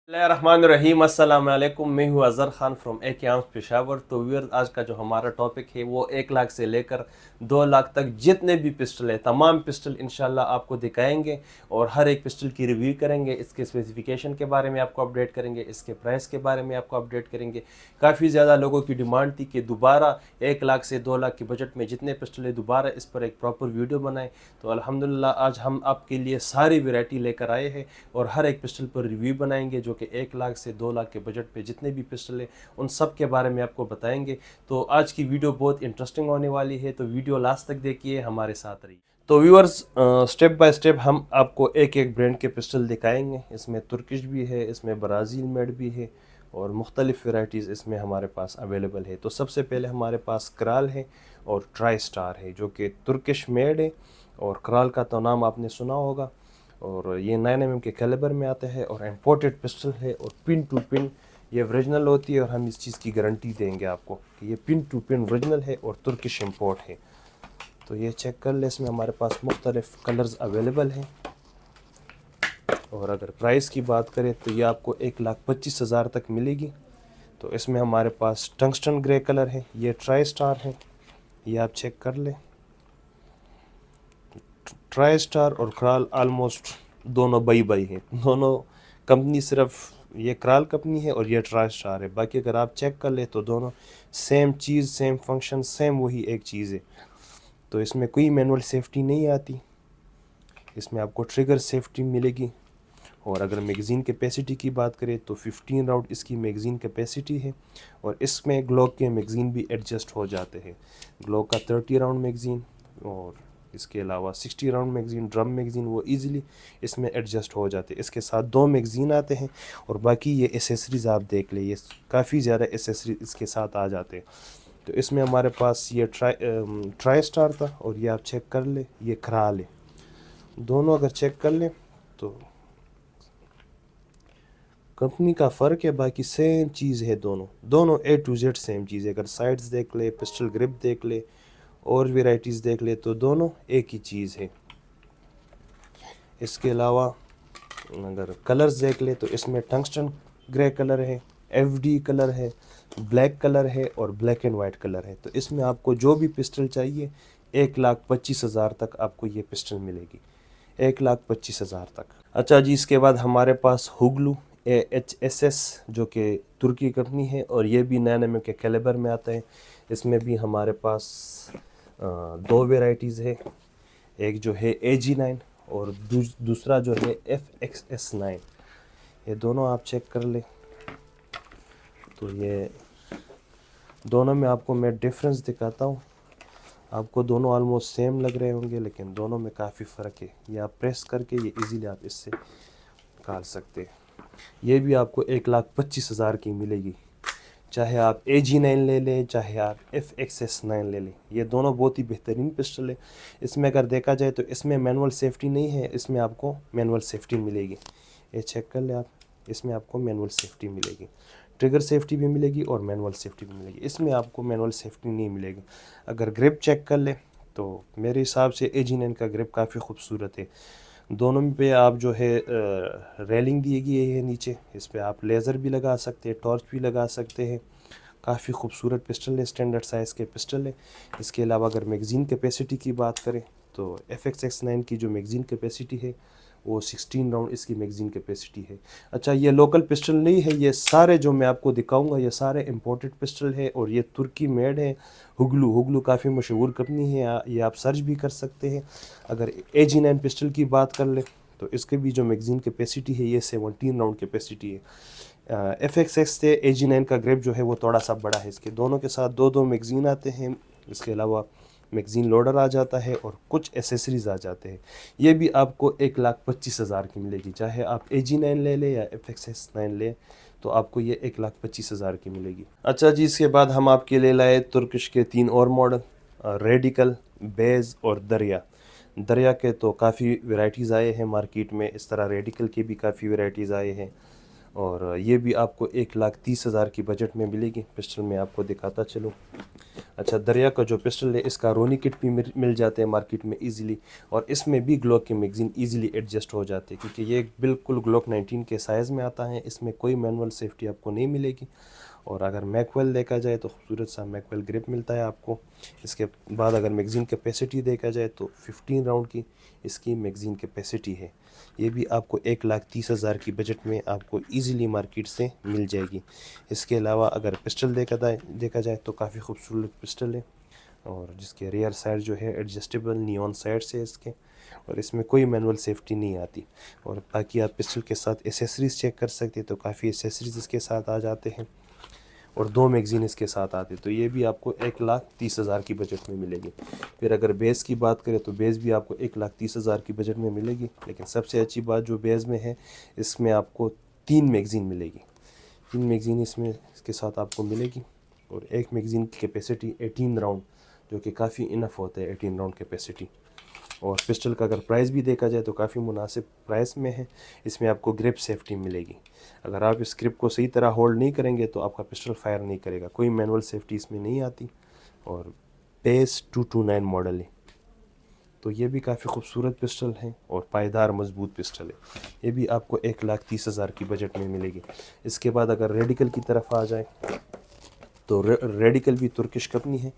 रहीम अस्सलाम वालेकुम। मैं हूँ अज़हर ख़ान फ्रॉम ए के आर्म्स पेशावर। तो व्यूअर्स, आज का जो हमारा टॉपिक है वो 1 लाख से लेकर 2 लाख तक जितने भी पिस्टल है, तमाम पिस्टल इंशाल्लाह आपको दिखाएंगे और हर एक पिस्टल की रिव्यू करेंगे। इसके स्पेसिफिकेशन के बारे में आपको अपडेट करेंगे, इसके प्राइस के बारे में आपको अपडेट करेंगे। काफ़ी ज़्यादा लोगों की डिमांड थी कि दोबारा 1 लाख से 2 लाख के बजट में जितने पिस्टल है दोबारा इस पर एक प्रॉपर वीडियो बनाएं। तो अल्हम्दुलिल्लाह आज हम आपके लिए सारी वैरायटी लेकर आए हैं और हर एक पिस्टल पर रिव्यू बनाएंगे, जो कि 1 लाख से 2 लाख के बजट पे जितने भी पिस्टल है उन सब के बारे में आपको बताएंगे। तो आज की वीडियो बहुत इंटरेस्टिंग होने वाली है, तो वीडियो लास्ट तक देखिए, हमारे साथ रहिए। तो व्यूअर्स, स्टेप बाय स्टेप हम आपको एक एक ब्रांड के पिस्टल दिखाएंगे। इसमें तुर्किश भी है, इसमें ब्राज़ील मेड भी है और मुख्तलिफ वेराइटीज़ इसमें हमारे पास अवेलेबल है। तो सबसे पहले हमारे पास क्राल है और ट्राई स्टार है, जो कि तुर्किश मेड है। और क्राल का तो नाम आपने सुना होगा, और ये 9 mm के कैलिबर में आता है और इम्पोर्टेड पिस्टल है और पिन टू पिन ये ओरिजिनल होती है। और हम इस चीज़ की गारंटी देंगे आपको कि ये पिन टू पिन ओरिजिनल है और तुर्किश इम्पोर्ट है। तो ये चेक कर ले, इसमें हमारे पास मुख्तलिफ कलर्स अवेलेबल हैं। और अगर प्राइस की बात करें तो ये आपको 1,25,000 तक मिलेगी। तो इसमें हमारे पास टंगस्टन ग्रे कलर है, ये ट्राई स्टार है, ये आप चेक कर ले। ट्राई स्टार और क्राल आलमोस्ट दोनों बई बई है, दोनों कंपनी सिर्फ ये क्राल कंपनी है और ये ट्राई स्टार है। बाकी अगर आप चेक कर ले तो दोनों सेम चीज़, सेम फंक्शन, सेम वही एक चीज़ है। तो इसमें कोई मैनुअल सेफ्टी नहीं आती, इसमें आपको ट्रिगर सेफ्टी मिलेगी। और अगर मैगज़ीन कैपेसिटी की बात करें तो 15 राउंड इसकी मैगज़ीन कैपेसिटी है। और इसमें ग्लॉक के मैगज़ीन भी एडजस्ट हो जाते हैं। ग्लॉक का 30 राउंड मैगज़ीन और इसके अलावा 60 राउंड मैगज़ीन, ड्रम मैगज़ीन, वो इजीली इसमें एडजस्ट हो जाते हैं। इसके साथ 2 मैगज़ीन आते हैं और बाकी ये एसेसरीज़ आप देख ले, ये काफ़ी ज़्यादा एसेसरीज इसके साथ आ जाते हैं। तो इसमें हमारे पास ये ट्राई स्टार था और ये आप चेक कर ले, ये क्राल है। दोनों अगर चेक कर लें तो कंपनी का फ़र्क है, बाकी सेम चीज़ है। दोनों A to Z सेम चीज़ है। अगर साइड्स देख ले, पिस्टल ग्रिप देख ले और वेराइटीज़ देख ले तो दोनों एक ही चीज़ है। इसके अलावा अगर कलर्स देख ले तो इसमें टंगस्टन ग्रे कलर है, FD कलर है, ब्लैक कलर है और ब्लैक एंड वाइट कलर है। तो इसमें आपको जो भी पिस्टल चाहिए 1,25,000 तक आपको ये पिस्टल मिलेगी, 1,25,000 तक। अच्छा जी, इसके बाद हमारे पास हुगलू AHSS, जो कि तुर्की कंपनी है और ये भी 9 mm के कैलिबर में आता है। इसमें भी हमारे पास 2 वेराइटीज़ है, एक जो है AG9 और दूसरा जो है FXS9। ये दोनों आप चेक कर ले। तो ये दोनों में आपको मैं डिफरेंस दिखाता हूँ। आपको दोनों ऑलमोस्ट सेम लग रहे होंगे, लेकिन दोनों में काफ़ी फ़र्क है। ये आप प्रेस करके ये इजीली आप इससे निकाल सकते हैं। ये भी आपको 1,25,000 की मिलेगी, चाहे आप AG9 ले लें, चाहे आप FXS9 ले लें। ये दोनों बहुत ही बेहतरीन पिस्टल है। इसमें अगर देखा जाए तो इसमें मैनुअल सेफ्टी नहीं है, इसमें आपको मैनुअल सेफ्टी मिलेगी। ये चेक कर ले आप, इसमें आपको मैनुअल सेफ्टी मिलेगी, ट्रिगर सेफ्टी भी मिलेगी और मैनुअल सेफ्टी भी मिलेगी। इसमें आपको मैनुअल सेफ्टी नहीं मिलेगी। अगर ग्रिप चेक कर ले तो मेरे हिसाब से AG9 का ग्रिप काफ़ी खूबसूरत है। दोनों पे आप जो है रेलिंग दी गई है नीचे, इस पर आप लेज़र भी लगा सकते हैं, टॉर्च भी लगा सकते हैं। काफ़ी खूबसूरत पिस्टल है, स्टैंडर्ड साइज़ के पिस्टल है। इसके अलावा अगर मैगज़ीन कैपेसिटी की बात करें तो FXX9 की जो मैगज़ीन कैपेसिटी है वो 16 राउंड इसकी मैगज़ीन कैपेसिटी है। अच्छा, ये लोकल पिस्टल नहीं है, ये सारे जो मैं आपको दिखाऊंगा ये सारे इंपोर्टेड पिस्टल है और ये तुर्की मेड है। हुगलू काफ़ी मशहूर कंपनी है, ये आप सर्च भी कर सकते हैं। अगर AG9 पिस्टल की बात कर ले तो इसके भी जो मैगज़ीन कैपेसिटी है ये 17 राउंड कैपेसिटी है। FXX से AG9 का ग्रिप जो है वो थोड़ा सा बड़ा है। इसके दोनों के साथ 2 मैगज़ीन आते हैं। इसके अलावा मैगज़ीन लोडर आ जाता है और कुछ एसेसरीज़ आ जाते हैं। ये भी आपको 1,25,000 की मिलेगी, चाहे आप AG9 ले लें या FXS9 लें तो आपको ये 1,25,000 की मिलेगी। अच्छा जी, इसके बाद हम आपके लिए लाए तुर्किश के 3 और मॉडल, रेडिकल, बेज और दरिया के तो काफ़ी वैराइटीज़ आए हैं मार्केट में। इस तरह रेडिकल के भी काफ़ी वैराइटीज़ आए हैं और ये भी आपको 1,30,000 की बजट में मिलेगी। पिस्टल में आपको दिखाता चलूँ। अच्छा, दरिया का जो पिस्टल है इसका रोनी किट भी मिल जाते हैं मार्केट में इजीली, और इसमें भी ग्लॉक के मैगज़ीन इजीली एडजस्ट हो जाते हैं, क्योंकि ये बिल्कुल ग्लॉक 19 के साइज़ में आता है। इसमें कोई मैनुअल सेफ्टी आपको नहीं मिलेगी। और अगर मैकवेल देखा जाए तो खूबसूरत सा मैकवेल ग्रिप मिलता है आपको। इसके बाद अगर मैगज़ीन कैपेसिटी देखा जाए तो 15 राउंड की इसकी मैगज़ीन कैपेसिटी है। ये भी आपको 1,30,000 की बजट में आपको इजीली मार्केट से मिल जाएगी। इसके अलावा अगर पिस्टल देखा जाए तो काफ़ी खूबसूरत पिस्टल है, और जिसके रियर साइड जो है एडजस्टेबल नियॉन साइड्स है इसके, और इसमें कोई मैनुअल सेफ्टी नहीं आती। और बाकी आप पिस्टल के साथ एसेसरीज़ चेक कर सकते हैं, तो काफ़ी एसेसरीज़ इसके साथ आ जाते हैं, और 2 मैगज़ीन इसके साथ आते, तो ये भी आपको 1,30,000 की बजट में मिलेगी। फिर अगर बेस की बात करें तो बेस भी आपको 1,30,000 की बजट में मिलेगी। लेकिन सबसे अच्छी बात जो बेस में है, इसमें आपको 3 मैगज़ीन मिलेगी। 3 मैगज़ीन इसमें इसके साथ आपको मिलेगी, और एक मैगज़ीन की कैपेसिटी 18 राउंड, जो कि काफ़ी इनफ होता है 18 राउंड कैपेसिटी। और पिस्टल का अगर प्राइस भी देखा जाए तो काफ़ी मुनासिब प्राइस में है। इसमें आपको ग्रिप सेफ्टी मिलेगी। अगर आप इस ग्रिप को सही तरह होल्ड नहीं करेंगे तो आपका पिस्टल फायर नहीं करेगा। कोई मैनुअल सेफ्टी इसमें नहीं आती। और पेस 229 मॉडल है, तो ये भी काफ़ी खूबसूरत पिस्टल है और पायदार मजबूत पिस्टल है। ये भी आपको 1,30,000 की बजट में मिलेगी। इसके बाद अगर रेडिकल की तरफ आ जाए तो रेडिकल भी तुर्किश कंपनी है,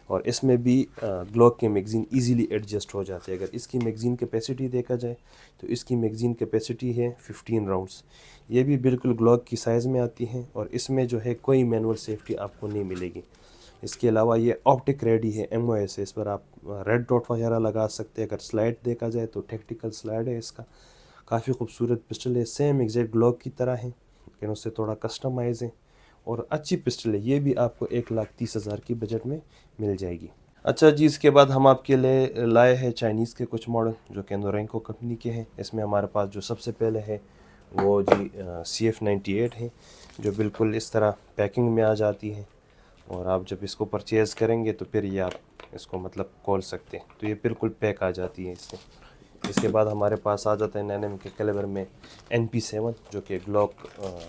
और इसमें भी ग्लॉक के मैगज़ीन इजीली एडजस्ट हो जाते हैं। अगर इसकी मैगज़ीन कैपेसिटी देखा जाए तो इसकी मैगज़ीन कैपेसिटी है 15 राउंड्स। ये भी बिल्कुल ग्लॉक की साइज़ में आती हैं, और इसमें जो है कोई मैनुअल सेफ्टी आपको नहीं मिलेगी। इसके अलावा ये ऑप्टिक रेडी है, MOS है, इस पर आप रेड डॉट वगैरह लगा सकते हैं। अगर स्लाइड देखा जाए तो टैक्टिकल स्लाइड है इसका। काफ़ी खूबसूरत पिस्टल है, सेम एग्जैक्ट ग्लॉक की तरह है, लेकिन उससे थोड़ा कस्टमाइज़ है, और अच्छी पिस्टल है। ये भी आपको 1,30,000 की बजट में मिल जाएगी। अच्छा जी, इसके बाद हम आपके लिए लाए हैं चाइनीज़ के कुछ मॉडल जो कि नोरेंको कंपनी के हैं। इसमें हमारे पास जो सबसे पहले है वो जी CF98 है, जो बिल्कुल इस तरह पैकिंग में आ जाती है, और आप जब इसको परचेज़ करेंगे तो फिर ये आप इसको मतलब खोल सकते हैं, तो ये बिल्कुल पैक आ जाती है इससे। इसके बाद हमारे पास आ जाता है 9mm के कैलिबर में NP7, जो कि ग्लॉक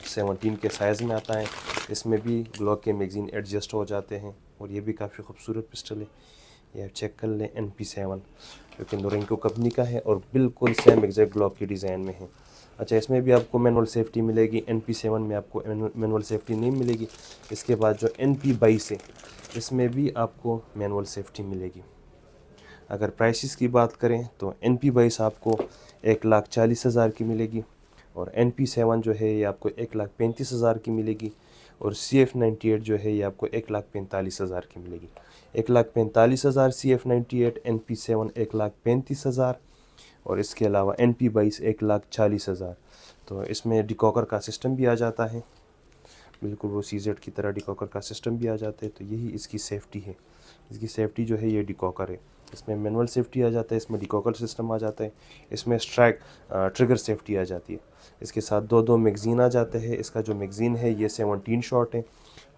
17 के साइज़ में आता है। इसमें भी ग्लॉक के मैगज़ीन एडजस्ट हो जाते हैं, और ये भी काफ़ी खूबसूरत पिस्टल है। ये आप चेक कर लें, NP7 जो कि नोरेंको कंपनी का है, और बिल्कुल सेम एग्जैक्ट ग्लॉक की डिज़ाइन में है। अच्छा, इसमें भी आपको मैनुअल सेफ्टी मिलेगी। NP7 में आपको मैनुअल सेफ्टी नहीं मिलेगी। इसके बाद जो NP22 है, इसमें भी आपको मैनुअल सेफ्टी मिलेगी। अगर प्राइसेस की बात करें तो NP22 आपको 1,40,000 की मिलेगी, और NP7 जो है ये आपको 1,35,000 की मिलेगी, और CF98 जो है ये आपको 1,45,000 की मिलेगी। 1,45,000 CF98, NP7 1,35,000, और इसके अलावा NP22 1,40,000। तो इसमें डिकॉकर का सिस्टम भी आ जाता है, बिल्कुल वो CZ की तरह डिकॉकर का सिस्टम भी आ जाता है। तो यही इसकी सेफ्टी है। इसकी सेफ्टी जो है ये डिकॉकर है। इसमें मैनुअल सेफ्टी आ जाता है, इसमें डिकॉकर सिस्टम आ जाता है, इसमें ट्रिगर सेफ्टी आ जाती है। इसके साथ दो मैगज़ीन आ जाते हैं। इसका जो मैगज़ीन है ये 17 शॉट है,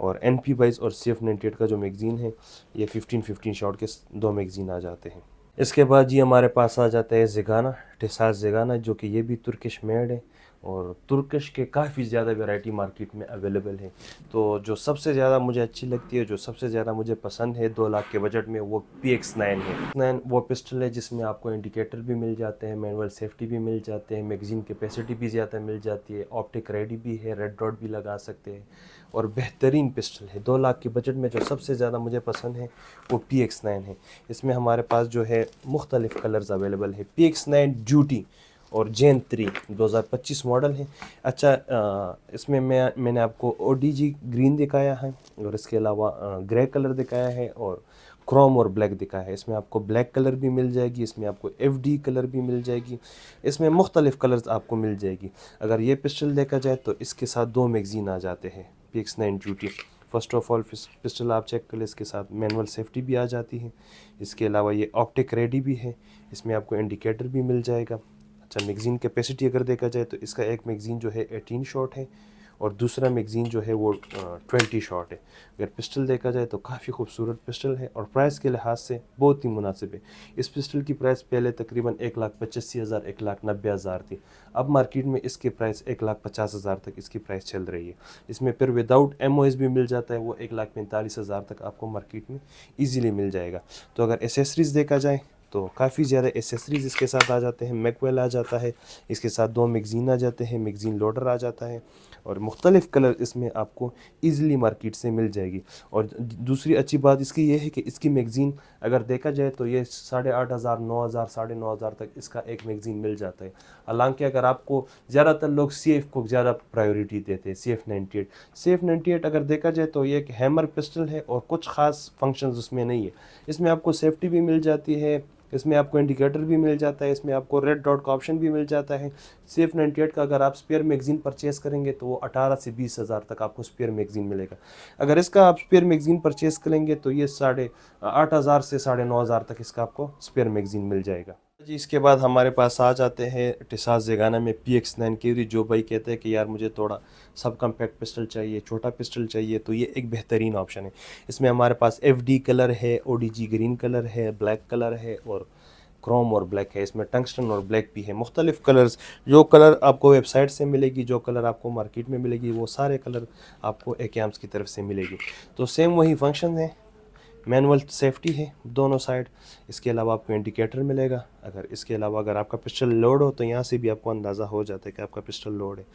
और NP22 और CF98 का जो मैगज़ीन है ये 15 शॉट के 2 मैगज़ीन आ जाते हैं। इसके बाद ये हमारे पास आ जाता है ज़ेगाना, टिसास ज़ेगाना, जो कि ये भी तुर्किश मेड है, और तुर्किश के काफ़ी ज़्यादा वैरायटी मार्केट में अवेलेबल है। तो जो सबसे ज़्यादा मुझे अच्छी लगती है, जो सबसे ज़्यादा मुझे पसंद है 2 लाख के बजट में, वो PX9 है। 9 वो पिस्टल है जिसमें आपको इंडिकेटर भी मिल जाते हैं, मैनुअल सेफ्टी भी मिल जाते हैं, मैगज़ीन कैपेसिटी भी ज़्यादा मिल जाती है, ऑप्टिक रेडी भी है, रेड डॉट भी लगा सकते हैं, और बेहतरीन पिस्टल है। 2 लाख के बजट में जो सबसे ज़्यादा मुझे पसंद है वो PX9 है। इसमें हमारे पास जो है मुख्तलिफ़ कलर्स अवेलेबल है। PX9 ड्यूटी और जेन 3 2025 मॉडल है। अच्छा, इसमें मैंने आपको ODG ग्रीन दिखाया है, और इसके अलावा ग्रे कलर दिखाया है, और क्रोम और ब्लैक दिखाया है। इसमें आपको ब्लैक कलर भी मिल जाएगी, इसमें आपको FD कलर भी मिल जाएगी, इसमें मुख्तलिफ़ कलर्स आपको मिल जाएगी। अगर ये पिस्टल देखा जाए तो इसके साथ 2 मैगज़ीन आ जाते हैं PX9 duty. First of all pistol आप चेक कर लें, इसके साथ मैनुअल सेफ्टी भी आ जाती है। इसके अलावा ये ऑप्टिक रेडी भी है, इसमें आपको इंडिकेटर भी मिल जाएगा। अच्छा, मैगज़ीन कैपेसिटी अगर देखा जाए तो इसका एक मैगज़ीन जो है 18 शॉट है, और दूसरा मैगज़ीन जो है वो 20 शॉट है। अगर पिस्टल देखा जाए तो काफ़ी खूबसूरत पिस्टल है और प्राइस के लिहाज से बहुत ही मुनासिब है। इस पिस्टल की प्राइस पहले तकरीबन 1,85,000 1,90,000 थी। अब मार्केट में इसकी प्राइस 1,50,000 तक इसकी प्राइस चल रही है। इसमें फिर विदाउट MOS भी मिल जाता है, वो 1,45,000 तक आपको मार्केट में ईजीली मिल जाएगा। तो अगर एसेसरीज़ देखा जाए तो काफ़ी ज़्यादा एसेसरीज़ इसके साथ आ जाते हैं। मैकवेल आ जाता है, इसके साथ 2 मैगज़ीन आ जाते हैं, मैगज़ीन लोडर आ जाता है और मुख्तलिफ़ कलर इसमें आपको ईज़िली मार्केट से मिल जाएगी। और दूसरी अच्छी बात इसकी ये है कि इसकी मैगज़ीन अगर देखा जाए तो ये 8,500 9,000 9,500 तक इसका एक मैगज़ीन मिल जाता है। हालांकि अगर आपको ज़्यादातर लोग CF को ज़्यादा प्रायोरिटी देते हैं, CF98 अगर देखा जाए तो ये एक हैमर पिस्टल है और कुछ ख़ास फंक्शंस उसमें नहीं है। इसमें आपको सेफ्टी भी मिल जाती है, इसमें आपको इंडिकेटर भी मिल जाता है, इसमें आपको रेड डॉट का ऑप्शन भी मिल जाता है। CF98 का अगर आप स्पेयर मैगज़ीन परचेज़ करेंगे तो वो 18 से 20,000 तक आपको स्पेयर मैगज़ीन मिलेगा। अगर इसका आप स्पेयर मैगज़ीन परचेज़ करेंगे तो ये 8,500 से 9,500 तक इसका आपको स्पेयर मैगज़ीन मिल जाएगा जी। इसके बाद हमारे पास आ जाते हैं टिसास ज़ेगाना में PX9 की। जो भाई कहते हैं कि यार मुझे थोड़ा सब कम्पैक्ट पिस्टल चाहिए, छोटा पिस्टल चाहिए, तो ये एक बेहतरीन ऑप्शन है। इसमें हमारे पास FD कलर है, ODG ग्रीन कलर है, ब्लैक कलर है और क्रोम और ब्लैक है। इसमें टंगस्टन और ब्लैक भी है। मुख्तलिफ़ कलर्स, जो कलर आपको वेबसाइट से मिलेगी, जो कलर आपको मार्केट में मिलेगी, वो सारे कलर आपको AKAMS की तरफ से मिलेगी। तो सेम वही फंक्शन है, मैनुअल सेफ्टी है दोनों साइड। इसके अलावा आपको इंडिकेटर मिलेगा। अगर इसके अलावा अगर आपका पिस्टल लोड हो तो यहाँ से भी आपको अंदाज़ा हो जाता है कि आपका पिस्टल लोड है।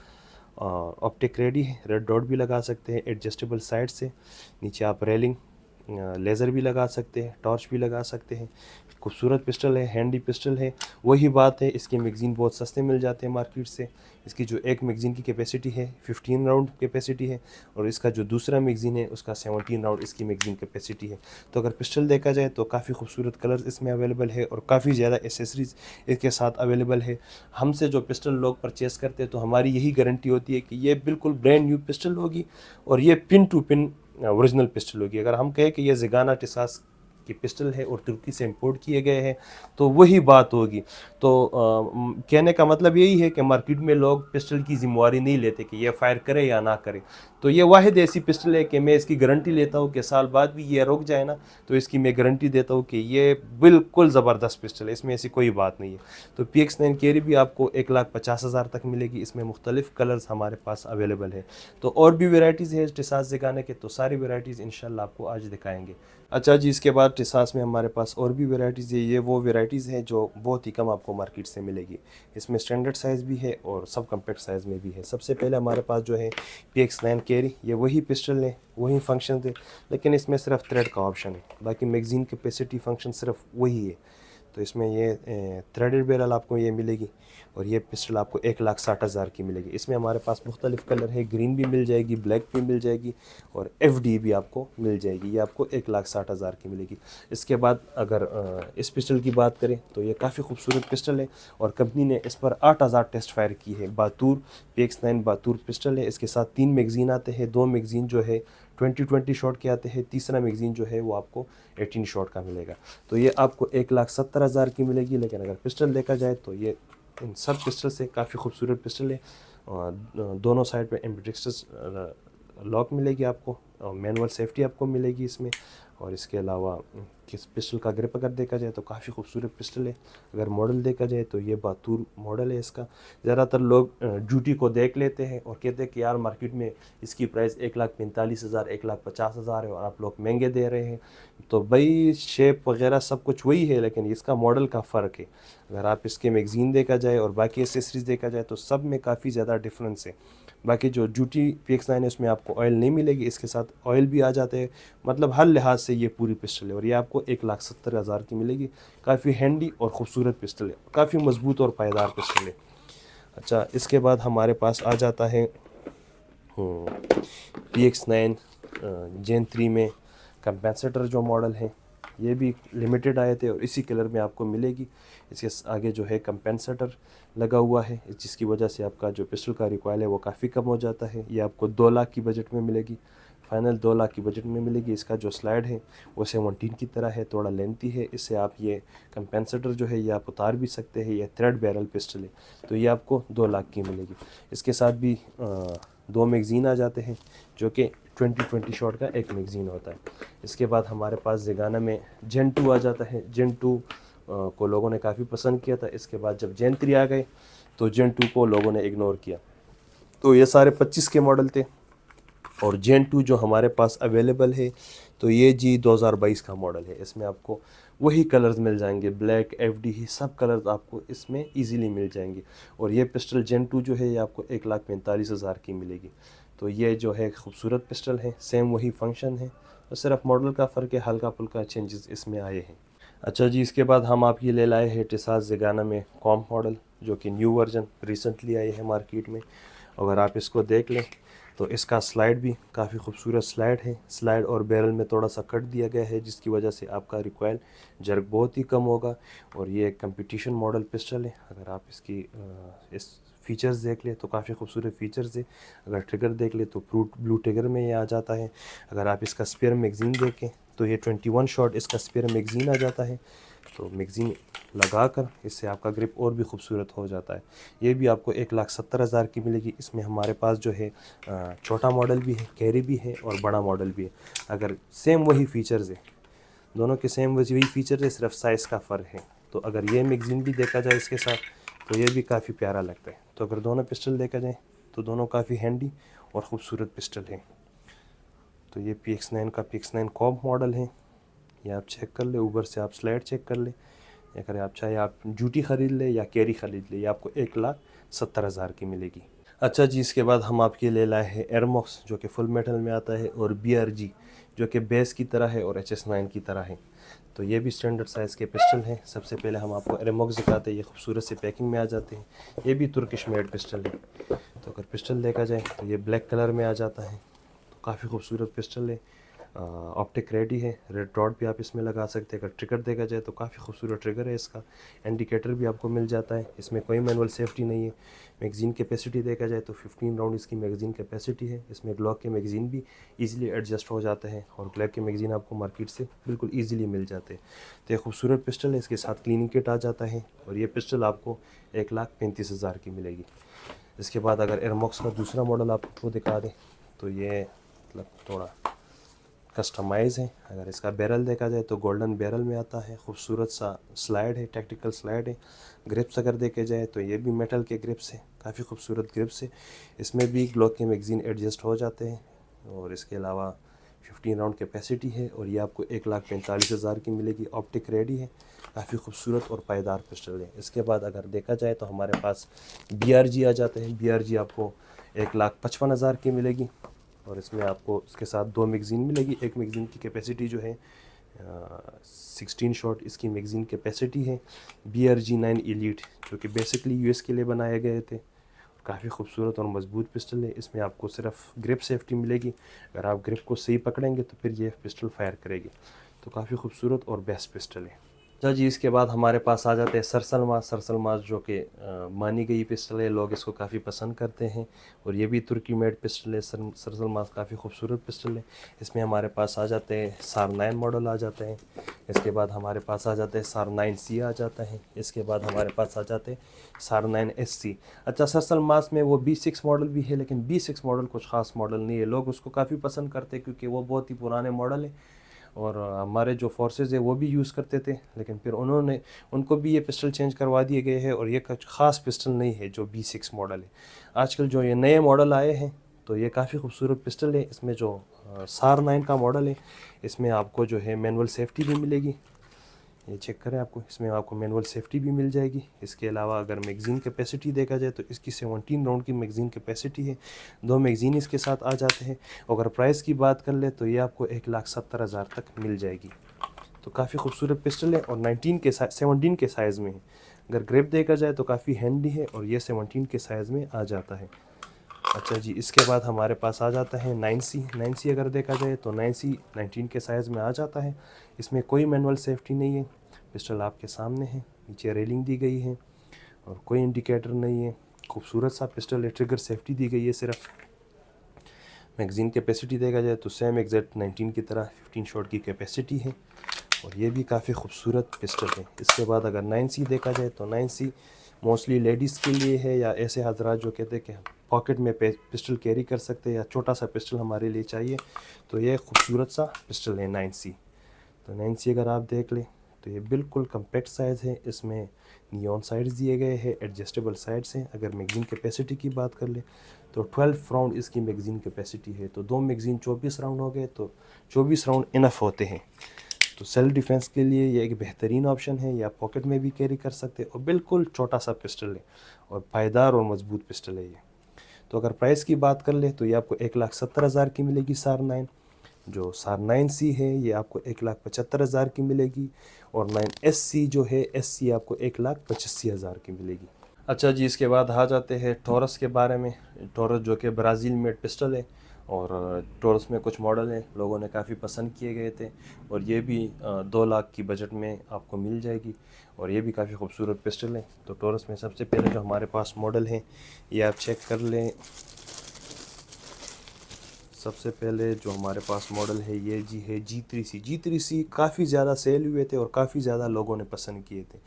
और ऑप्टिक रेडी है, रेड डॉट भी लगा सकते हैं एडजस्टेबल साइड से। नीचे आप रेलिंग लेज़र भी लगा सकते हैं, टॉर्च भी लगा सकते हैं। खूबसूरत पिस्टल है, हैंडी पिस्टल है। वही बात है, इसके मैगज़ीन बहुत सस्ते मिल जाते हैं मार्केट से। इसकी जो एक मैगज़ीन की कैपेसिटी है 15 राउंड कैपेसिटी है और इसका जो दूसरा मैगज़ीन है उसका 17 राउंड इसकी मैगज़ीन कैपेसिटी है। तो अगर पिस्टल देखा जाए तो काफ़ी खूबसूरत कलर्स इसमें अवेलेबल है और काफ़ी ज़्यादा एसेसरीज़ इसके साथ अवेलेबल है। हमसे जो पिस्टल लोग परचेज़ करते हैं तो हमारी यही गारंटी होती है कि ये बिल्कुल ब्रांड न्यू पिस्टल होगी और ये pin to pin original pistol होगी। अगर हम कहें कि ये ज़ेगाना टिसास की पिस्टल है और तुर्की से इंपोर्ट किए गए हैं तो वही बात होगी। तो कहने का मतलब यही है कि मार्केट में लोग पिस्टल की जिम्मेवारी नहीं लेते कि ये फायर करे या ना करे। तो ये वाहिद ऐसी पिस्टल है कि मैं इसकी गारंटी लेता हूँ कि साल बाद भी ये रुक जाए ना तो इसकी मैं गारंटी देता हूँ कि ये बिल्कुल ज़बरदस्त पिस्टल है, इसमें ऐसी कोई बात नहीं है। तो PX9 कैरी भी आपको 1,50,000 तक मिलेगी। इसमें मुख्तलिफ़ कलर्स हमारे पास अवेलेबल है। तो और भी वेराइटीज़ है टिसास ज़ेगाना के, तो सारी वेराइटीज़ इंशाल्लाह आपको आज दिखाएंगे। अच्छा जी, इसके बाद टिसास में हमारे पास और भी वेराइटीज़ है। ये वो वेराइटीज़ हैं जो बहुत ही कम आपको मार्केट से मिलेगी। इसमें स्टैंडर्ड साइज़ भी है और सब कम्पैक्ट साइज़ में भी है। सबसे पहले हमारे पास जो है PX9 कैरी, ये वही पिस्टल है, वही फंक्शन है, लेकिन इसमें सिर्फ थ्रेड का ऑप्शन है। बाकी मैगज़ीन कैपेसिटी फंक्शन सिर्फ वही है। तो इसमें ये थ्रेडेड बैरल आपको ये मिलेगी और ये पिस्टल आपको 1,60,000 की मिलेगी। इसमें हमारे पास मुख्तलिफ़ कलर है, ग्रीन भी मिल जाएगी, ब्लैक भी मिल जाएगी और FD भी आपको मिल जाएगी। ये आपको 1,60,000 की मिलेगी। इसके बाद अगर इस पिस्टल की बात करें तो ये काफ़ी खूबसूरत पिस्टल है और कंपनी ने इस पर 8,000 टेस्ट फायर की है। बातूर PX9 बातूर पिस्टल है। इसके साथ 3 मैगज़ीन आते हैं, 2 मैगज़ीन जो है 20 शॉट के आते हैं, तीसरा मैगज़ीन जो है वो आपको 18 शॉट का मिलेगा। तो ये आपको 1,70,000 की मिलेगी। लेकिन अगर पिस्टल देखा जाए तो ये इन सब पिस्टल से काफ़ी खूबसूरत पिस्टल है। दोनों साइड पे एम्बिडेक्स लॉक मिलेगी आपको और मैनुअल सेफ्टी आपको मिलेगी इसमें। और इसके अलावा किस पिस्टल का ग्रिप अगर देखा जाए तो काफ़ी खूबसूरत पिस्टल है। अगर मॉडल देखा जाए तो ये बातूर मॉडल है इसका। ज़्यादातर लोग ड्यूटी को देख लेते हैं और कहते हैं कि यार मार्केट में इसकी प्राइस 1,45,000 1,50,000 है और आप लोग महंगे दे रहे हैं। तो भाई शेप वगैरह सब कुछ वही है, लेकिन इसका मॉडल का फ़र्क है। अगर आप इसके मैगज़ीन देखा जाए और बाकी एसेसरीज़ देखा जाए तो सब में काफ़ी ज़्यादा डिफरेंस है। बाकी जो ड्यूटी PX9 है उसमें आपको ऑयल नहीं मिलेगी, इसके साथ ऑयल भी आ जाते हैं। मतलब हर लिहाज से ये पूरी पिस्टल है और ये आपको 1,70,000 की मिलेगी। काफ़ी हैंडी और ख़ूबसूरत पिस्टल है, काफ़ी मजबूत और पायदार पिस्टल है। अच्छा, इसके बाद हमारे पास आ जाता है PX9 जेन 3 में कंपेंसेटर जो मॉडल है। ये भी लिमिटेड आए थे और इसी कलर में आपको मिलेगी। इसके आगे जो है कंपेंसेटर लगा हुआ है, जिसकी वजह से आपका जो पिस्टल का रिकॉइल है वो काफ़ी कम हो जाता है। ये आपको 2 लाख की बजट में मिलेगी, फाइनल 2 लाख की बजट में मिलेगी। इसका जो स्लाइड है वो 17 की तरह है, थोड़ा लेंथी है। इससे आप ये कंपेंसेटर जो है ये आप उतार भी सकते हैं। ये थ्रेड बैरल पिस्टल है तो ये आपको 2 लाख की मिलेगी। इसके साथ भी 2 मैगज़ीन आ जाते हैं, जो कि 20-20 शॉट का एक मैगज़ीन होता है। इसके बाद हमारे पास ज़ेगाना में जेन 2 आ जाता है। जेन 2 को लोगों ने काफ़ी पसंद किया था। इसके बाद जब जेन 3 आ गए तो जेन 2 को लोगों ने इग्नोर किया। तो ये सारे 25 के मॉडल थे। और जेन 2 जो हमारे पास अवेलेबल है तो ये जी 2022 का मॉडल है। इसमें आपको वही कलर्स मिल जाएंगे, ब्लैक, एफडी ही सब कलर्स आपको इसमें इजीली मिल जाएंगे। और ये पिस्टल जेन 2 जो है ये आपको 1,45,000 की मिलेगी। तो ये जो है खूबसूरत पिस्टल है, सेम वही फंक्शन है, और सिर्फ मॉडल का फ़र्क है, हल्का फुल्का चेंजेस इसमें आए हैं। अच्छा जी, इसके बाद हम आप ये ले लाए हैं टिसास ज़ेगाना में कॉम्प मॉडल, जो कि न्यू वर्जन रिसेंटली आई है मार्केट में। अगर आप इसको देख लें तो इसका स्लाइड भी काफ़ी खूबसूरत स्लाइड है। स्लाइड और बैरल में थोड़ा सा कट दिया गया है, जिसकी वजह से आपका रिकॉइल जर्क बहुत ही कम होगा। और ये एक कंपटीशन मॉडल पिस्टल है। अगर आप इसकी इस फीचर्स देख ले तो काफ़ी खूबसूरत फीचर्स है। अगर ट्रिगर देख ले तो ब्लू ट्रिगर में ये आ जाता है। अगर आप इसका स्पेयर मैगज़ीन देखें तो ये 21 शॉट इसका स्पेयर मैगज़ीन आ जाता है। तो मैगज़ीन लगाकर इससे आपका ग्रिप और भी खूबसूरत हो जाता है। ये भी आपको 1,70,000 की मिलेगी। इसमें हमारे पास जो है छोटा मॉडल भी है, कैरी भी है और बड़ा मॉडल भी है। अगर सेम वही फ़ीचर्स है, दोनों के सेम वही फ़ीचर है, सिर्फ साइज़ का फ़र्क है। तो अगर ये मैगज़ीन भी देखा जाए इसके साथ तो ये भी काफ़ी प्यारा लगता है। तो अगर दोनों पिस्टल देखा जाए तो दोनों काफ़ी हैंडी और ख़ूबसूरत पिस्टल हैं। तो ये PX9 का PX9 कॉम्प मॉडल है। ये आप चेक कर ले, ऊपर से आप स्लाइड चेक कर ले। अगर आप चाहे आप ड्यूटी ख़रीद ले या कैरी ख़रीद ले, ये आपको 1,70,000 की मिलेगी। अच्छा जी, इसके बाद हम आपके ले लाए हैं एयरमॉक्स, जो कि फुल मेटल में आता है, और BRG जो कि बेस की तरह है और HS9 की तरह है। तो ये भी स्टैंडर्ड साइज़ के पिस्टल हैं। सबसे पहले हम आपको एयरमॉक्स दिखाते हैं। ये खूबसूरत से पैकिंग में आ जाते हैं। ये भी तुर्किश मेड पिस्टल है। तो अगर पिस्टल देखा जाए तो ये ब्लैक कलर में आ जाता है। तो काफ़ी खूबसूरत पिस्टल है। ऑप्टिक रेडी है, रेड डॉट भी आप इसमें लगा सकते हैं। अगर ट्रिगर देखा जाए तो काफ़ी खूबसूरत ट्रिगर है इसका। इंडिकेटर भी आपको मिल जाता है। इसमें कोई मैनुअल सेफ्टी नहीं है। मैगज़ीन कैपेसिटी देखा जाए तो 15 राउंड इसकी मैगज़ीन कैपेसिटी है। इसमें ग्लॉक के मैगज़ीन भी इजीली एडजस्ट हो जाते हैं और ग्लैक के मैगज़ीन आपको मार्केट से बिल्कुल ईजिली मिल जाते हैं। तो ये खूबसूरत पिस्टल है। इसके साथ क्लीनिंग किट आ जाता है और ये पिस्टल आपको 1,35,000 की मिलेगी। इसके बाद अगर एयरमॉक्स का दूसरा मॉडल आपको दिखा दें तो ये मतलब थोड़ा कस्टमाइज़ है। अगर इसका बैरल देखा जाए तो गोल्डन बैरल में आता है। खूबसूरत सा स्लाइड है, टैक्टिकल स्लाइड है। ग्रिप्स अगर देखे जाए तो ये भी मेटल के ग्रिप्स है, काफ़ी खूबसूरत ग्रिप्स है। इसमें भी ग्लॉक के मैगज़ीन एडजस्ट हो जाते हैं। और इसके अलावा 15 राउंड कैपेसिटी है और ये आपको 1,45,000 की मिलेगी। ऑप्टिक रेडी है, काफ़ी खूबसूरत और पायदार पिस्टल है। इसके बाद अगर देखा जाए तो हमारे पास BRG आ जाते हैं। BRG आपको 1,55,000 की मिलेगी और इसमें आपको इसके साथ 2 मैगज़ीन मिलेगी। एक मैगज़ीन की कैपेसिटी जो है 16 शॉट इसकी मैगज़ीन कैपेसिटी है। BRG 9 एलीट जो कि बेसिकली US के लिए बनाए गए थे। काफ़ी खूबसूरत और मज़बूत पिस्टल है। इसमें आपको सिर्फ ग्रिप सेफ्टी मिलेगी। अगर आप ग्रिप को सही पकड़ेंगे तो फिर ये पिस्टल फायर करेगी। तो काफ़ी खूबसूरत और बेस्ट पिस्टल है। अच्छा जी, इसके बाद हमारे पास आ जाते हैं सरसलमास जो कि मानी गई पिस्टल है। लोग इसको काफ़ी पसंद करते हैं और ये भी तुर्की मेड पिस्टल है। सरसलमास काफ़ी खूबसूरत पिस्टल है। इसमें हमारे पास आ जाते हैं SAR 9 मॉडल आ जाते हैं। इसके बाद हमारे पास आ जाते हैं SAR 9C आ जाता है। इसके बाद हमारे पास आ जाते हैं SAR 9SC। अच्छा, सरसलमास में वो B6 मॉडल भी है, लेकिन B6 मॉडल कुछ ख़ास मॉडल नहीं है। लोग उसको काफ़ी पसंद करते हैं क्योंकि वो बहुत ही पुराने मॉडल है और हमारे जो फोर्सेस है वो भी यूज़ करते थे, लेकिन फिर उनको भी ये पिस्टल चेंज करवा दिए गए हैं और ये कुछ ख़ास पिस्टल नहीं है जो B6 मॉडल है। आजकल जो ये नए मॉडल आए हैं तो ये काफ़ी खूबसूरत पिस्टल है। इसमें जो SAR 9 का मॉडल है इसमें आपको जो है मैनुअल सेफ्टी भी मिलेगी। ये चेक करें, आपको इसमें आपको मैनुअल सेफ्टी भी मिल जाएगी। इसके अलावा अगर मैगज़ीन कैपेसिटी देखा जाए तो इसकी 17 राउंड की मैगज़ीन कैपेसिटी है। 2 मैगज़ीन इसके साथ आ जाते हैं। अगर प्राइस की बात कर ले तो ये आपको 1,70,000 तक मिल जाएगी। तो काफ़ी खूबसूरत पिस्टल है और 17 के साइज़ में है। अगर ग्रिप देखा जाए तो काफ़ी हैंडी है और ये 17 के साइज़ में आ जाता है। अच्छा जी, इसके बाद हमारे पास आ जाता है 9C अगर देखा जाए तो 9C 19 के साइज़ में आ जाता है। इसमें कोई मैनुअल सेफ्टी नहीं है। पिस्टल आपके सामने है, नीचे रेलिंग दी गई है और कोई इंडिकेटर नहीं है। खूबसूरत सा पिस्टल है। ट्रिगर सेफ्टी दी गई है सिर्फ। मैगज़ीन कैपेसिटी देखा जाए तो सेम एग्जैक्ट 19 की तरह 15 शॉट की कैपेसिटी है और ये भी काफ़ी खूबसूरत पिस्टल है। इसके बाद अगर 9C देखा जाए तो 9C मोस्टली लेडीज़ के लिए है या ऐसे हजरात जो कहते हैं कि पॉकेट में पिस्टल कैरी कर सकते हैं या छोटा सा पिस्टल हमारे लिए चाहिए तो ये खूबसूरत सा पिस्टल है 9C। तो 9C अगर आप देख लें तो ये बिल्कुल कम्पैक्ट साइज़ है, इसमें नियॉन साइड्स दिए गए हैं, एडजस्टेबल साइड्स हैं। अगर मैगज़ीन कैपेसिटी की बात कर ले तो 12 राउंड इसकी मैगज़ीन कैपेसिटी है। तो 2 मैगज़ीन 24 राउंड हो गए तो 24 राउंड इनफ होते हैं। तो सेल्फ डिफेंस के लिए ये एक बेहतरीन ऑप्शन है, या पॉकेट में भी कैरी कर सकते हैं और बिल्कुल छोटा सा पिस्टल है और पायदार और मजबूत पिस्टल है ये। तो अगर प्राइस की बात कर ले तो ये आपको 1,70,000 की मिलेगी सार 9। जो सार 9C है ये आपको 1,75,000 की मिलेगी और 9SC जो है SC आपको 1,85,000 की मिलेगी। अच्छा जी, इसके बाद आ जाते हैं टॉरस के बारे में। टॉरस जो कि ब्राज़ील मेड पिस्टल है और टॉरस में कुछ मॉडल हैं लोगों ने काफ़ी पसंद किए गए थे और ये भी 2 लाख की बजट में आपको मिल जाएगी और ये भी काफ़ी खूबसूरत पिस्टल है। तो टॉरस में सबसे पहले जो हमारे पास मॉडल है ये आप चेक कर लें। सबसे पहले जो हमारे पास मॉडल है ये जी है G3C। G3C काफ़ी ज़्यादा सेल हुए थे और काफ़ी ज़्यादा लोगों ने पसंद किए थे।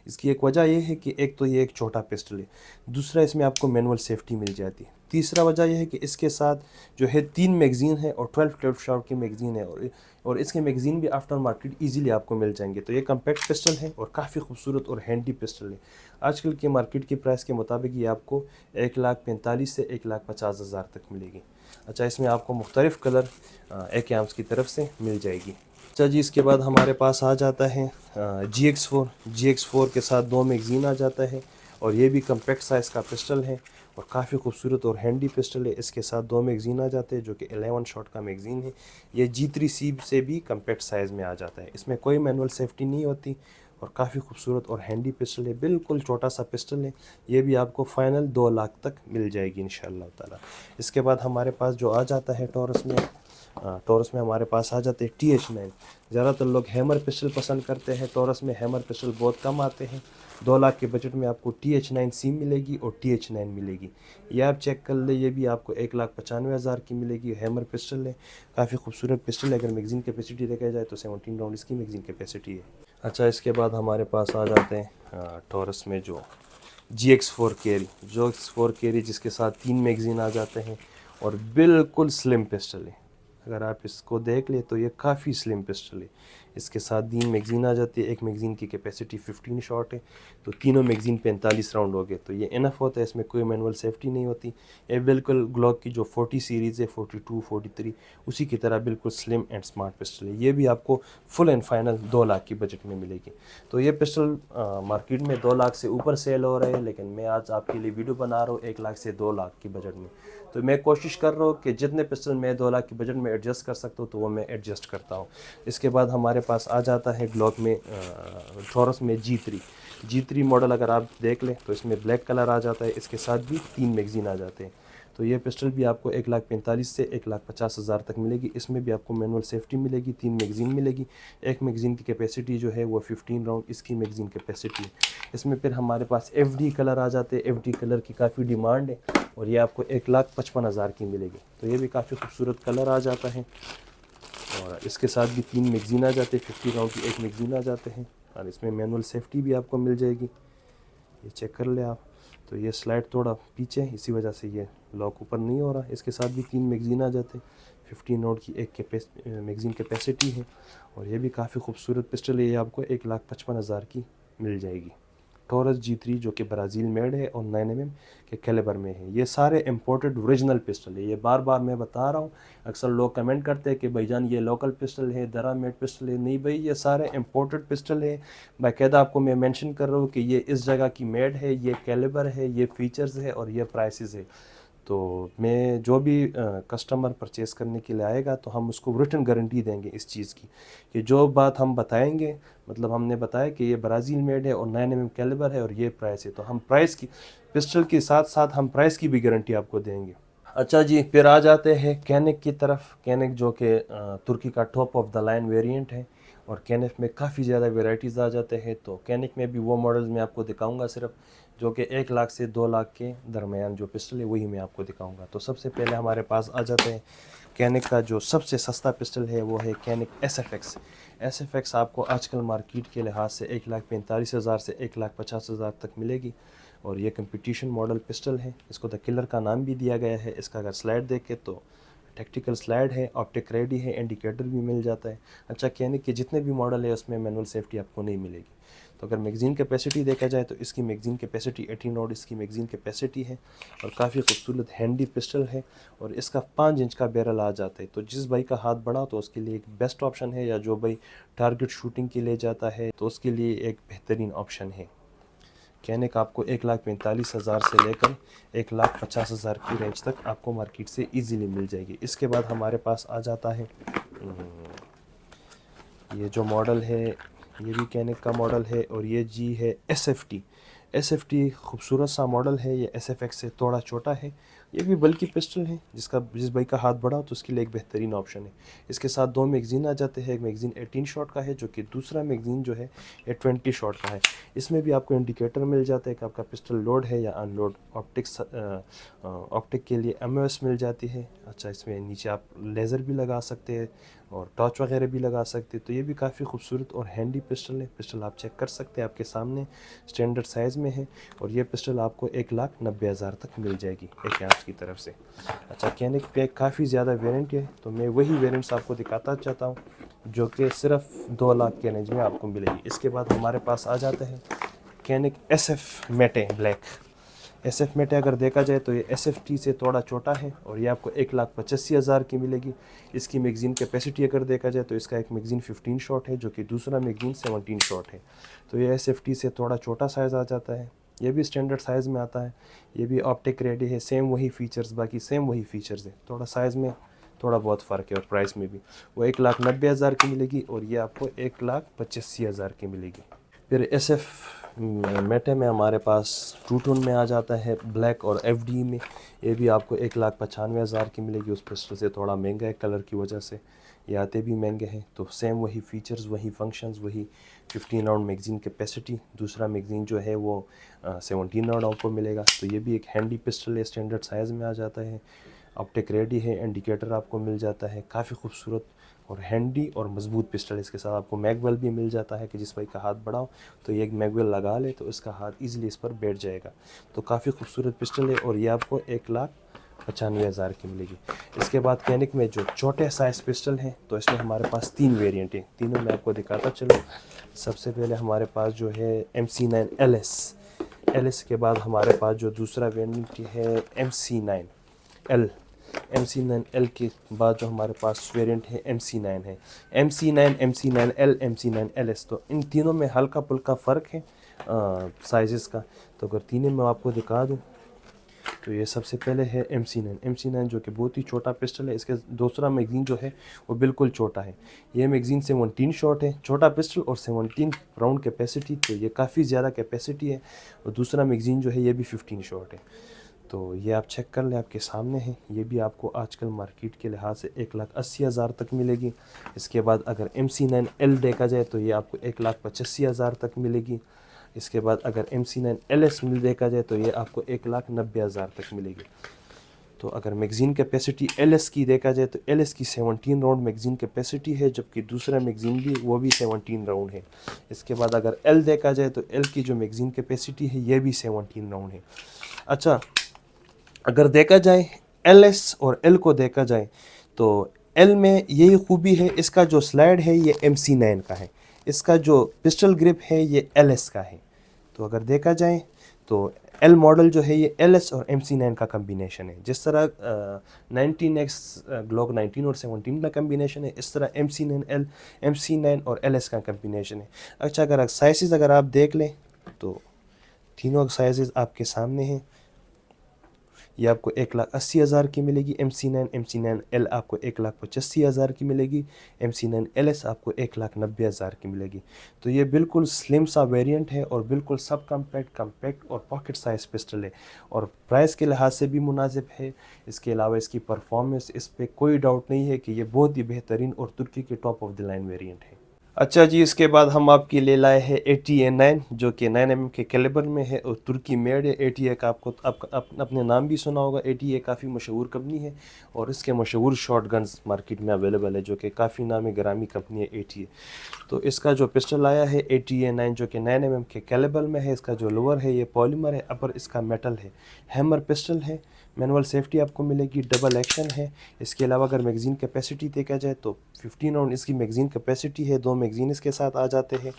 इसकी एक वजह ये है कि एक तो ये एक छोटा पिस्टल है, दूसरा इसमें आपको मैनुअल सेफ्टी मिल जाती है, तीसरा वजह यह है कि इसके साथ जो है 3 मैगज़ीन है और 12 शॉट की मैगज़ीन है और इसके मैगज़ीन भी आफ्टर मार्केट इजीली आपको मिल जाएंगे। तो ये कम्पैक्ट पिस्टल है और काफ़ी खूबसूरत और हैंडी पिस्टल है। आजकल के मार्केट की प्राइस के मुताबिक ये आपको 1,45,000 से 1,50,000 तक मिलेगी। अच्छा, इसमें आपको मुख्तलिफ़ कलर AKARMS की तरफ से मिल जाएगी। अच्छा जी, इसके बाद हमारे पास आ जाता है GX4 के साथ 2 मैगज़ीन आ जाता है और ये भी कम्पैक्ट साइज़ का पिस्टल है और काफ़ी खूबसूरत और हैंडी पिस्टल है। इसके साथ 2 मैगज़ीन आ जाते हैं जो कि 11 शॉट का मैगज़ीन है। ये G3C से भी कम्पैक्ट साइज़ में आ जाता है। इसमें कोई मैनुअल सेफ्टी नहीं होती और काफ़ी खूबसूरत और हैंडी पिस्टल है, बिल्कुल छोटा सा पिस्टल है। ये भी आपको फ़ाइनल 2 लाख तक मिल जाएगी इंशाअल्लाह ताला। इसके बाद हमारे पास जो आ जाता है टॉरस में हमारे पास आ जाते हैं TH9। ज़्यादातर लोग हैमर पिस्टल पसंद करते हैं, टॉरस में हैमर पिस्टल बहुत कम आते हैं। 2 लाख के बजट में आपको TH9C मिलेगी और TH9 मिलेगी। ये आप चेक कर ले, ये भी आपको 1,95,000 की मिलेगी। हैमर पिस्टल है, काफ़ी खूबसूरत पिस्टल है। अगर मैगज़ीन कैपेसिटी देखा जाए तो 17 राउंड इसकी मैगज़ीन कैपेसिटी है। अच्छा, इसके बाद हमारे पास आ जाते हैं टॉरस में जो GX4 कैरी जिसके साथ 3 मैगज़ीन आ जाते हैं और बिल्कुल स्लिम पिस्टल है। अगर आप इसको देख ले तो ये काफ़ी स्लिम पिस्टल है। इसके साथ 3 मैगज़ीन आ जाती है, एक मैगज़ीन की कैपेसिटी 15 शॉट है तो तीनों मैगज़ीन 45 राउंड हो गए, तो ये इनफ होता है। इसमें कोई मैनुअल सेफ्टी नहीं होती। ये बिल्कुल ग्लॉक की जो 40 सीरीज़ है, 42, 43 उसी की तरह बिल्कुल स्लिम एंड स्मार्ट पिस्टल है। ये भी आपको फुल एंड फाइनल 2 लाख की बजट में मिलेगी। तो ये पिस्टल मार्केट में 2 लाख से ऊपर सेल हो रहे हैं, लेकिन मैं आज आपके लिए वीडियो बना रहा हूँ 1 लाख से 2 लाख की बजट में। तो मैं कोशिश कर रहा हूँ कि जितने पिस्टल मैं 2 लाख की बजट में एडजस्ट कर सकता हूँ तो वो मैं एडजस्ट करता हूँ। इसके बाद हमारे पास आ जाता है ग्लॉक में टॉरस में G3 मॉडल। अगर आप देख लें तो इसमें ब्लैक कलर आ जाता है, इसके साथ भी 3 मैगज़ीन आ जाते हैं। तो ये पिस्टल भी आपको 1,45,000 से 1,50,000 तक मिलेगी। इसमें भी आपको मैनुअल सेफ्टी मिलेगी, 3 मैगज़ीन मिलेगी। एक मैगज़ीन की कैपेसिटी जो है वो 15 राउंड इसकी मैगज़ीन कैपेसिटी है। इसमें फिर हमारे पास FD कलर आ जाते हैं। FD कलर की काफ़ी डिमांड है और ये आपको 1,55,000 की मिलेगी। तो ये भी काफ़ी खूबसूरत कलर आ जाता है और इसके साथ भी 3 मैगज़ीन आ जाते हैं। 50 राउंड की एक मैगज़ीन आ जाते हैं और इसमें मैनुअल सेफ्टी भी आपको मिल जाएगी। ये चेक कर ले आप। तो ये स्लाइड थोड़ा पीछे है, इसी वजह से ये लॉक ऊपर नहीं हो रहा। इसके साथ भी 3 मैगज़ीन आ जाते हैं। 15 राउंड की एक मैगज़ीन कैपेसिटी है और ये भी काफ़ी खूबसूरत पिस्टल है। ये आपको 1,55,000 की मिल जाएगी। टॉरस G3 जो कि ब्राज़ील मेड है और 9mm के कैलिबर में है। ये सारे इंपोर्टेड ओरिजिनल पिस्टल है। ये बार बार मैं बता रहा हूँ। अक्सर लोग कमेंट करते हैं कि भाईजान ये लोकल पिस्टल है, दरा मेड पिस्टल है। नहीं भाई, ये सारे इंपोर्टेड पिस्टल है। बाकायदा आपको मैं मेंशन कर रहा हूँ कि ये इस जगह की मेड है, ये कैलिबर है, ये फीचर्स है और ये प्राइसेस है। तो मैं जो भी कस्टमर परचेज़ करने के लिए आएगा तो हम उसको रिटन गारंटी देंगे इस चीज़ की कि जो बात हम बताएंगे, मतलब हमने बताया कि ये ब्राज़ील मेड है और 9mm कैलिबर है और ये प्राइस है, तो हम प्राइस की पिस्टल के साथ साथ हम प्राइस की भी गारंटी आपको देंगे। अच्छा जी, फिर आ जाते हैं कैनिक की तरफ। कैनिक जो कि तुर्की का top of the line variant है और कैनिक में काफ़ी ज़्यादा वेराइटीज़ आ जाते हैं। तो कैनिक में भी वो मॉडल्स मैं आपको दिखाऊंगा सिर्फ जो कि 1 लाख से 2 लाख के दरमियान जो पिस्टल है वही मैं आपको दिखाऊंगा। तो सबसे पहले हमारे पास आ जाते हैं कैनिक का जो सबसे सस्ता पिस्टल है वो है कैनिक SFX। SFX आपको आजकल मार्केट के लिहाज से 1,45,000 से 1,50,000 तक मिलेगी और ये कंपटीशन मॉडल पिस्टल है। इसको द किलर का नाम भी दिया गया है। इसका अगर स्लाइड देखे तो टैक्टिकल स्लाइड है, ऑप्टिक रेडी है, इंडिकेटर भी मिल जाता है। अच्छा, कैनिक के जितने भी मॉडल है उसमें मैनुअल सेफ्टी आपको नहीं मिलेगी। तो अगर मैगज़ीन कैपेसिटी देखा जाए तो इसकी मैगज़ीन कैपेसिटी 18 रॉड इसकी मैगज़ीन कैपेसिटी है और काफ़ी खूबसूरत हैंडी पिस्टल है और इसका 5 इंच का बैरल आ जाता है। तो जिस भाई का हाथ बड़ा तो उसके लिए एक बेस्ट ऑप्शन है, या जो भाई टारगेट शूटिंग के लिए जाता है तो उसके लिए एक बेहतरीन ऑप्शन है। कैनिक आपको 1,45,000 से लेकर 1,50,000 की रेंज तक आपको मार्केट से इजीली मिल जाएगी। इसके बाद हमारे पास आ जाता है ये जो मॉडल है, ये भी कैनिक का मॉडल है और ये जी है SFT। SFT खूबसूरत सा मॉडल है। ये SFX से थोड़ा छोटा है। ये भी बल्कि पिस्टल है, जिस भाई का हाथ बड़ा हो तो उसके लिए एक बेहतरीन ऑप्शन है। इसके साथ 2 मैगज़ीन आ जाते हैं। एक मैगज़ीन 18 शॉट का है जो कि दूसरा मैगज़ीन जो है ये 20 शॉट का है। इसमें भी आपको इंडिकेटर मिल जाता है कि आपका पिस्टल लोड है या अनलोड। ऑप्टिक के लिए MOS मिल जाती है। अच्छा, इसमें नीचे आप लेज़र भी लगा सकते हैं और टॉर्च वगैरह भी लगा सकते हैं। तो ये भी काफ़ी खूबसूरत और हैंडी पिस्टल है। पिस्टल आप चेक कर सकते हैं, आपके सामने स्टैंडर्ड साइज़ में है और ये पिस्टल आपको 1,90,000 तक मिल जाएगी एक आंच की तरफ से। अच्छा, कैनिक पे काफ़ी ज़्यादा वेरिएंट है तो मैं वही वेरिएंट्स आपको दिखाता चाहता हूँ जो कि सिर्फ 2 लाख के रेंज में आपको मिलेगी। इसके बाद हमारे पास आ जाते हैं कैनिक SF मेटे ब्लैक। SF मेटे अगर देखा जाए तो ये SFT से थोड़ा छोटा है और ये आपको 1,85,000 की मिलेगी। इसकी मैगज़ीन कैपेसिटी अगर देखा जाए तो इसका एक मैगज़ीन 15 शॉट है जो कि दूसरा मैगज़ीन 17 शॉट है। तो ये SFT से थोड़ा छोटा साइज़ आ जाता है। ये भी स्टैंडर्ड साइज़ में आता है। ये भी ऑप्टिक रेडी है, सेम वही फीचर्स, बाकी सेम वही फीचर्स है, थोड़ा साइज़ में थोड़ा बहुत फ़र्क है और प्राइस में भी। वो 1,90,000 की मिलेगी और ये आपको 1,85,000 की मिलेगी। फिर SF मेटे में हमारे पास टू टोन में आ जाता है ब्लैक और FD में। ये भी आपको 1,95,000 की मिलेगी। उस पिस्टल से थोड़ा महंगा है कलर की वजह से, ये आते भी महंगे हैं। तो सेम वही फीचर्स, वही फंक्शंस, वही 15 राउंड मैगज़ीन कैपेसिटी। दूसरा मैगज़ीन जो है वो 17 राउंड आपको मिलेगा। तो ये भी एक हैंडी पिस्टल है, स्टैंडर्ड साइज़ में आ जाता है। ऑप्टिक रेडी है, इंडिकेटर आपको मिल जाता है। काफ़ी खूबसूरत और हैंडी और मजबूत पिस्टल। इसके साथ आपको मैगवेल भी मिल जाता है कि जिस भाई का हाथ बड़ा हो तो ये एक मैगवेल लगा ले तो इसका हाथ इजीली इस पर बैठ जाएगा। तो काफ़ी खूबसूरत पिस्टल है और ये आपको 1,95,000 की मिलेगी। इसके बाद कैनिक में जो छोटे साइज़ पिस्टल हैं तो इसमें हमारे पास 3 वेरिएंट हैं। तीनों मैं आपको दिखाता चलो। सबसे पहले हमारे पास जो है MC9 LS के बाद हमारे पास जो दूसरा वेरिएंट है MC9L। MC9L के बाद जो हमारे पास वेरिएंट है MC9 है। MC9L, MC9LS। तो इन तीनों में हल्का पुल्का फ़र्क है साइज़ का। तो अगर तीनों में आपको दिखा दूँ तो ये सबसे पहले है MC9 जो कि बहुत ही छोटा पिस्टल है। इसके दूसरा मैगज़ीन जो है वो बिल्कुल छोटा है। ये मैगज़ीन 17 शॉट है, छोटा पिस्टल और 17 राउंड कैपेसिटी। तो ये काफ़ी ज़्यादा कैपेसिटी है। और दूसरा मैगज़ीन जो है ये भी 15 शॉट है। तो ये आप चेक कर लें, आपके सामने है। ये भी आपको आजकल मार्केट के लिहाज से 1,80,000 तक मिलेगी। इसके बाद अगर MC9L देखा जाए तो ये आपको 1,85,000 तक मिलेगी। इसके बाद अगर MC9LS देखा जाए तो ये आपको 1,90,000 तक मिलेगी। तो अगर मैगज़ीन कैपेसिटी LS की देखा जाए तो LS की 17 राउंड मैगज़ीन कैपेसिटी है, जबकि दूसरा मैगज़ीन भी वो भी 17 राउंड है। इसके बाद अगर L देखा जाए तो L की जो मैगज़ीन कैपेसिटी है ये भी 17 राउंड है। अच्छा, अगर देखा जाए LS और L को देखा जाए तो L में यही खूबी है, इसका जो स्लाइड है ये MC9 का है, इसका जो पिस्टल ग्रिप है ये LS का है। तो अगर देखा जाए तो L मॉडल जो है ये LS और MC9 का कम्बिनेशन है। जिस तरह 19X ग्लॉक 19 और 17 का कम्बिनेशन है, इस तरह MC9 और LS का कम्बिनेशन है। अच्छा, अगर साइज़ अगर आप देख लें तो तीनों साइज़ आपके सामने हैं। ये आपको 1,80,000 की मिलेगी MC9L आपको 1,85,000 की मिलेगी। MC9LS आपको 1,90,000 की मिलेगी। तो ये बिल्कुल स्लिम सा वेरिएंट है और बिल्कुल सब कम्पैक्ट और पॉकेट साइज़ पिस्टल है और प्राइस के लिहाज से भी मुनासिब है। इसके अलावा इसकी परफॉर्मेंस, इस पर कोई डाउट नहीं है कि ये बहुत ही बेहतरीन और तुर्की के top of the line variant है। अच्छा जी, इसके बाद हम आपके लिए लाए हैं ATA-9 जो कि 9mm के कैलिबर में है और तुर्की मेड है। ATA का आपको अपने नाम भी सुना होगा। ATA काफ़ी मशहूर कंपनी है और इसके मशहूर शॉट गन्स मार्केट में अवेलेबल है जो कि काफ़ी नामी गिरामी कंपनी है ATA। तो इसका जो पिस्टल आया है ATA-9 जो कि 9mm के कैलिबर में है। इसका जो लोअर है ये पॉलीमर है, अपर इसका मेटल है। हैमर पिस्टल है, मैनुअल सेफ्टी आपको मिलेगी, डबल एक्शन है। इसके अलावा अगर मैगज़ीन कैपेसिटी देखा जाए तो 15 राउंड इसकी मैगज़ीन कैपेसिटी है, 2 मैगज़ीन इसके साथ आ जाते हैं।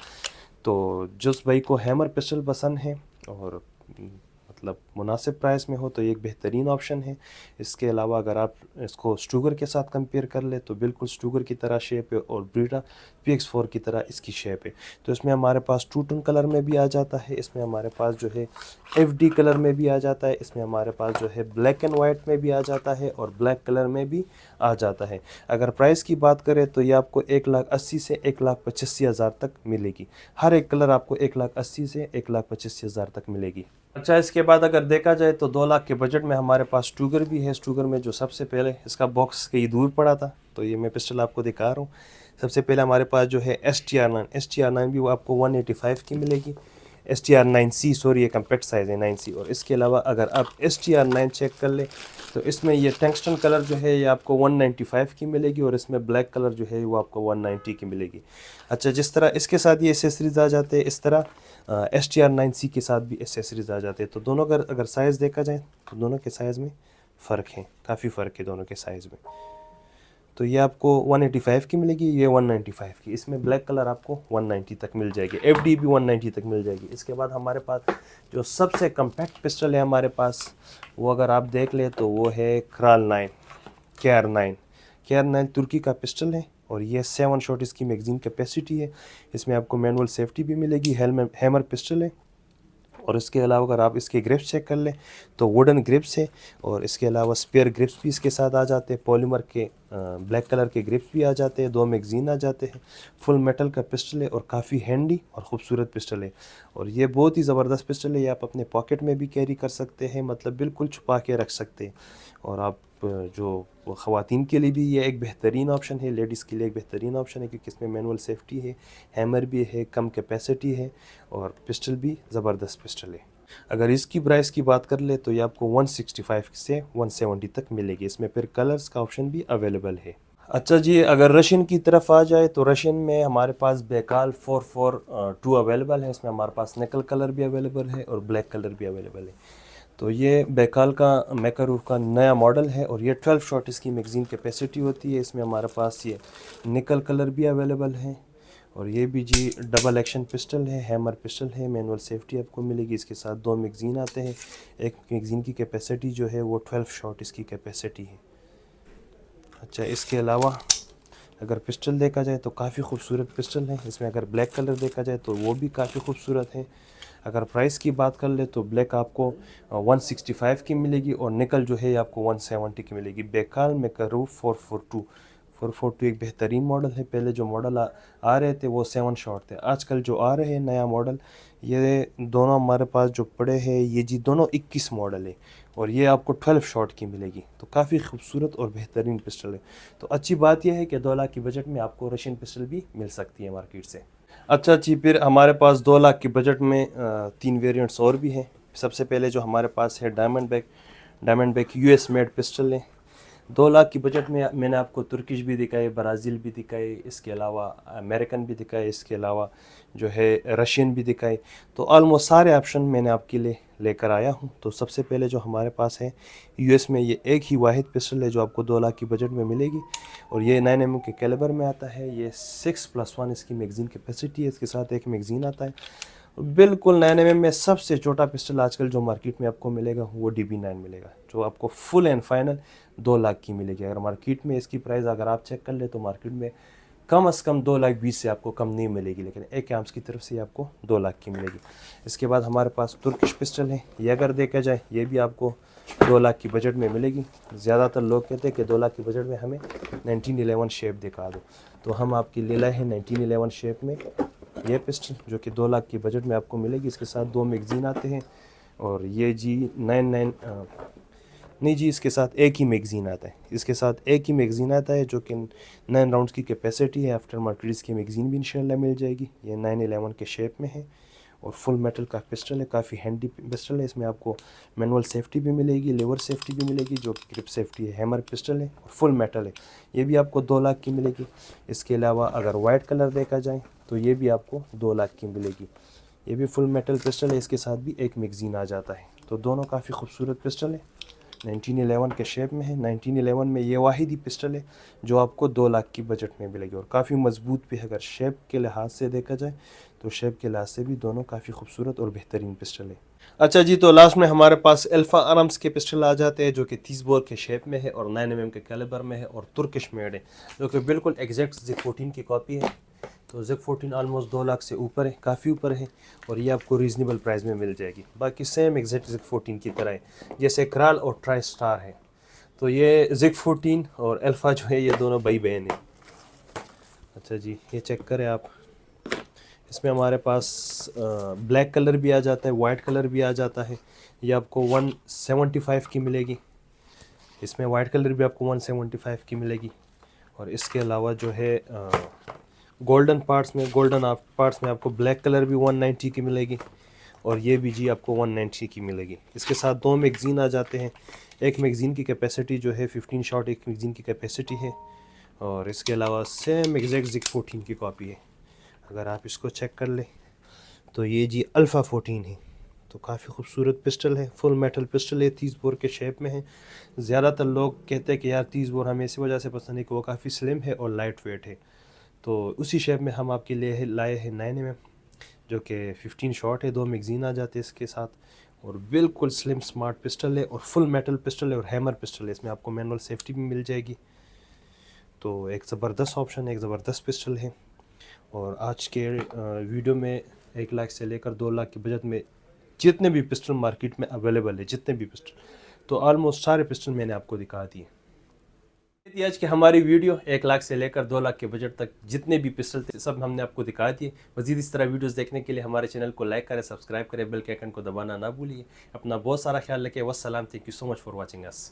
तो जिस भाई को हैमर पिस्टल पसंद है और मतलब मुनासिब प्राइस में हो तो ये एक बेहतरीन ऑप्शन है। इसके अलावा अगर आप इसको स्टूगर के साथ कंपेयर कर ले तो बिल्कुल स्टूगर की तरह शेप है और ब्रीडा PX4 की तरह इसकी शेप है। तो इसमें हमारे पास टू टोन कलर में भी आ जाता है, इसमें हमारे पास जो है FD कलर में भी आ जाता है, इसमें हमारे पास जो है ब्लैक एंड वाइट में भी आ जाता है और ब्लैक कलर में भी आ जाता है। अगर प्राइस की बात करें तो ये आपको 1,80,000 से 1,85,000 तक मिलेगी। हर एक कलर आपको 1,80,000 से 1,85,000 तक मिलेगी। अच्छा, इसके बाद अगर देखा जाए तो 2 लाख के बजट में हमारे पास स्टूगर भी है। स्टूगर में जो सबसे पहले इसका बॉक्स कहीं दूर पड़ा था तो ये मैं पिस्टल आपको दिखा रहा हूँ। सबसे पहले हमारे पास जो है STR9 भी वो आपको 185 की मिलेगी। STR9C, सॉरी ये कम्पैक्ट साइज़ है 9C। और इसके अलावा अगर आप STR9 चेक कर ले तो इसमें ये टंगस्टन कलर जो है ये आपको 195 की मिलेगी और इसमें ब्लैक कलर जो है वो आपको 190 की मिलेगी। अच्छा, जिस तरह इसके साथ ये एसेसरीज आ जाते हैं इस तरह STR9C के साथ भी एसेसरीज आ जाते हैं। तो दोनों अगर साइज़ देखा जाए तो दोनों के साइज़ में फ़र्क है, काफ़ी फ़र्क है दोनों के साइज़ में। तो ये आपको 185 की मिलेगी, ये 195 की। इसमें ब्लैक कलर आपको 190 तक मिल जाएगी, FD भी 190 तक मिल जाएगी। इसके बाद हमारे पास जो सबसे कम्पैक्ट पिस्टल है हमारे पास वो अगर आप देख ले तो वो है KRAL-9 KR9। KR9 तुर्की का पिस्टल है और ये 7 शॉट इसकी मैगज़ीन कैपेसिटी है। इसमें आपको मैनुअल सेफ्टी भी मिलेगी, हैमर पिस्टल है। और इसके अलावा अगर आप इसके ग्रिप्स चेक कर लें तो वुडन ग्रिप्स है और इसके अलावा स्पेयर ग्रिप्स भी इसके साथ आ जाते हैं। पॉलीमर के ब्लैक कलर के ग्रिप्स भी आ जाते हैं, 2 मैगज़ीन आ जाते हैं। फुल मेटल का पिस्टल है और काफ़ी हैंडी और ख़ूबसूरत पिस्टल है और ये बहुत ही ज़बरदस्त पिस्टल है। ये आप अपने पॉकेट में भी कैरी कर सकते हैं, मतलब बिल्कुल छुपा के रख सकते हैं। और आप जो ख़वातीन के लिए भी ये एक बेहतरीन ऑप्शन है, लेडीज़ के लिए एक बेहतरीन ऑप्शन है क्योंकि इसमें मैनुअल सेफ्टी है, हैमर भी है, कम कैपेसिटी है और पिस्टल भी ज़बरदस्त पिस्टल है। अगर इसकी प्राइस की बात कर ले तो ये आपको 165 से 170 तक मिलेगी। इसमें फिर कलर्स का ऑप्शन भी अवेलेबल है। अच्छा जी, अगर रशियन की तरफ आ जाए तो रशियन में हमारे पास बेकाल 442 अवेलेबल है। इसमें हमारे पास निकल कलर भी अवेलेबल है और ब्लैक कलर भी अवेलेबल है। तो ये बेकाल का मैकारूफ का नया मॉडल है और ये 12 शॉट इसकी मैगज़ीन कैपेसिटी होती है। इसमें हमारे पास ये निकल कलर भी अवेलेबल है और ये भी जी डबल एक्शन पिस्टल है, हैमर पिस्टल है, मैनुअल सेफ्टी आपको मिलेगी। इसके साथ 2 मैगज़ीन आते हैं। एक मैगज़ीन की कैपेसिटी जो है वो 12 शॉट इसकी कैपेसिटी है। अच्छा, इसके अलावा अगर पिस्टल देखा जाए तो काफ़ी खूबसूरत पिस्टल है। इसमें अगर ब्लैक कलर देखा जाए तो वो भी काफ़ी खूबसूरत है। अगर प्राइस की बात कर ले तो ब्लैक आपको 165 की मिलेगी और निकल जो है आपको 170 की मिलेगी। बेकाल मैकारूफ 442 एक बेहतरीन मॉडल है। पहले जो मॉडल आ रहे थे वो 7 शॉट थे। आजकल जो आ रहे हैं नया मॉडल, ये दोनों हमारे पास जो पड़े हैं ये जी दोनों 21 मॉडल है और ये आपको 12 शॉट की मिलेगी। तो काफ़ी खूबसूरत और बेहतरीन पिस्टल है। तो अच्छी बात यह है कि 2 लाख की बजट में आपको रशियन पिस्टल भी मिल सकती है मार्केट से। अच्छा जी, फिर हमारे पास 2 लाख की बजट में 3 वेरिएंट्स और भी हैं। सबसे पहले जो हमारे पास है diamond back US made pistol है। 2 लाख की बजट में मैंने आपको तुर्किश भी दिखाए, ब्राज़ील भी दिखाए, इसके अलावा अमेरिकन भी दिखाए, इसके अलावा जो है रशियन भी दिखाए। तो ऑलमोस्ट सारे ऑप्शन मैंने आपके लिए लेकर आया हूं। तो सबसे पहले जो हमारे पास है US में ये एक ही वाहिद पिस्टल है जो आपको 2 लाख की बजट में मिलेगी और ये 9mm के कैलिबर में आता है। ये 6+1 इसकी मैगज़ीन कैपेसिटी है, इसके साथ एक मैगज़ीन आता है। बिल्कुल 9mm में सबसे छोटा पिस्टल आजकल जो मार्केट में आपको मिलेगा वो DB9 मिलेगा जो आपको फुल एंड फाइनल 2 लाख की मिलेगी। अगर मार्केट में इसकी प्राइस अगर आप चेक कर ले तो मार्केट में कम से कम 2,20,000 से आपको कम नहीं मिलेगी, लेकिन एक आर्म्स की तरफ से आपको 2 लाख की मिलेगी। इसके बाद हमारे पास तुर्किश पिस्टल है। ये अगर देखा जाए ये भी आपको 2 लाख की बजट में मिलेगी। ज़्यादातर लोग कहते हैं कि 2 लाख की बजट में हमें 1911 शेप दिखा दो, तो हम आपकी ले लाए हैं 1911 शेप में ये पिस्टल जो कि 2 लाख की बजट में आपको मिलेगी। इसके साथ 2 मैगज़ीन आते हैं और ये जी नहीं जी, इसके साथ एक ही मैगज़ीन आता है, इसके साथ एक ही मैगज़ीन आता है जो कि 9 राउंड्स की कैपेसिटी है। आफ्टर मार्केट की मैगज़ीन भी इंशाल्लाह मिल जाएगी। ये 911 के शेप में है और फुल मेटल का पिस्टल है, काफ़ी हैंडी पिस्टल है। इसमें आपको मैनुअल सेफ्टी भी मिलेगी, लेवर सेफ्टी भी मिलेगी, जो ग्रिप सेफ्टी है। हैमर पिस्टल है और फुल मेटल है। ये भी आपको 2 लाख की मिलेगी। इसके अलावा अगर वाइट कलर देखा जाए तो ये भी आपको 2 लाख की मिलेगी। ये भी फुल मेटल पिस्टल है, इसके साथ भी एक मैगज़ीन आ जाता है। तो दोनों काफ़ी खूबसूरत पिस्टल है, 1911 के शेप में है। 1911 में ये वाहिद ही पिस्टल है जो आपको 2 लाख की बजट में मिलेगी और काफ़ी मजबूत भी है। अगर शेप के लिहाज से देखा जाए तो शेप के लिहाज से भी दोनों काफ़ी खूबसूरत और बेहतरीन पिस्टल है। अच्छा जी, तो लास्ट में हमारे पास अल्फ़ा आर्म्स के पिस्टल आ जाते हैं जो कि 30 बोर के शेप में है और 9mm के कैलिबर में है और तुर्किश मेड है, जो कि बिल्कुल एग्जैक्ट जिग 14 की कॉपी है। तो जिग 14 ऑलमोस्ट 2 लाख से ऊपर है, काफ़ी ऊपर है और ये आपको रीज़नेबल प्राइस में मिल जाएगी। बाकी सेम एग्जैक्ट जिग 14 की तरह है, जैसे क्राल और ट्राई स्टार है। तो ये जिग 14 और अल्फ़ा जो है ये दोनों भाई बहन है। अच्छा जी, ये चेक करें आप। इसमें हमारे पास ब्लैक कलर भी आ जाता है, वाइट कलर भी आ जाता है। ये आपको 175 की मिलेगी। इसमें वाइट कलर भी आपको 175 की मिलेगी। और इसके अलावा जो है गोल्डन पार्ट्स में आपको ब्लैक कलर भी 190 की मिलेगी और ये भी जी आपको 190 की मिलेगी। इसके साथ 2 मैगज़ीन आ जाते हैं। एक मैगज़ीन की कैपेसिटी जो है 15 शॉट एक मैगज़ीन की कैपेसिटी है और इसके अलावा सेम एग्जैक्ट जिग 14 की कॉपी है। अगर आप इसको चेक कर लें तो ये जी अल्फ़ा 14 है। तो काफ़ी खूबसूरत पिस्टल है, फुल मेटल पिस्टल है, 30 बोर के शेप में है। ज़्यादातर लोग कहते हैं कि यार 30 बोर हमें इसी वजह से पसंद है कि वो काफ़ी स्लिम है और लाइट वेट है। तो उसी शेप में हम आपके लिए लाए हैं 9mm, जो कि 15 शॉट है, 2 मैगज़ीन आ जाते हैं इसके साथ और बिल्कुल स्लिम स्मार्ट पिस्टल है और फुल मेटल पिस्टल है और हैमर पिस्टल है। इसमें आपको मैनुअल सेफ्टी भी मिल जाएगी। तो एक ज़बरदस्त ऑप्शन है, एक ज़बरदस्त पिस्टल है। और आज के वीडियो में 1 लाख से लेकर 2 लाख के बजट में जितने भी पिस्टल मार्केट में अवेलेबल है, जितने भी पिस्टल, तो ऑलमोस्ट सारे पिस्टल मैंने आपको दिखा दिए। ये थी आज की हमारी वीडियो। 1 लाख से लेकर 2 लाख के बजट तक जितने भी पिस्टल थे सब हमने आपको दिखा दिए। मज़ीद इस तरह वीडियोस देखने के लिए हमारे चैनल को लाइक करें, सब्सक्राइब करें, बेल के आइकन को दबाना ना भूलिए। अपना बहुत सारा ख्याल रखें। वस्सलाम, thank you so much for watching us.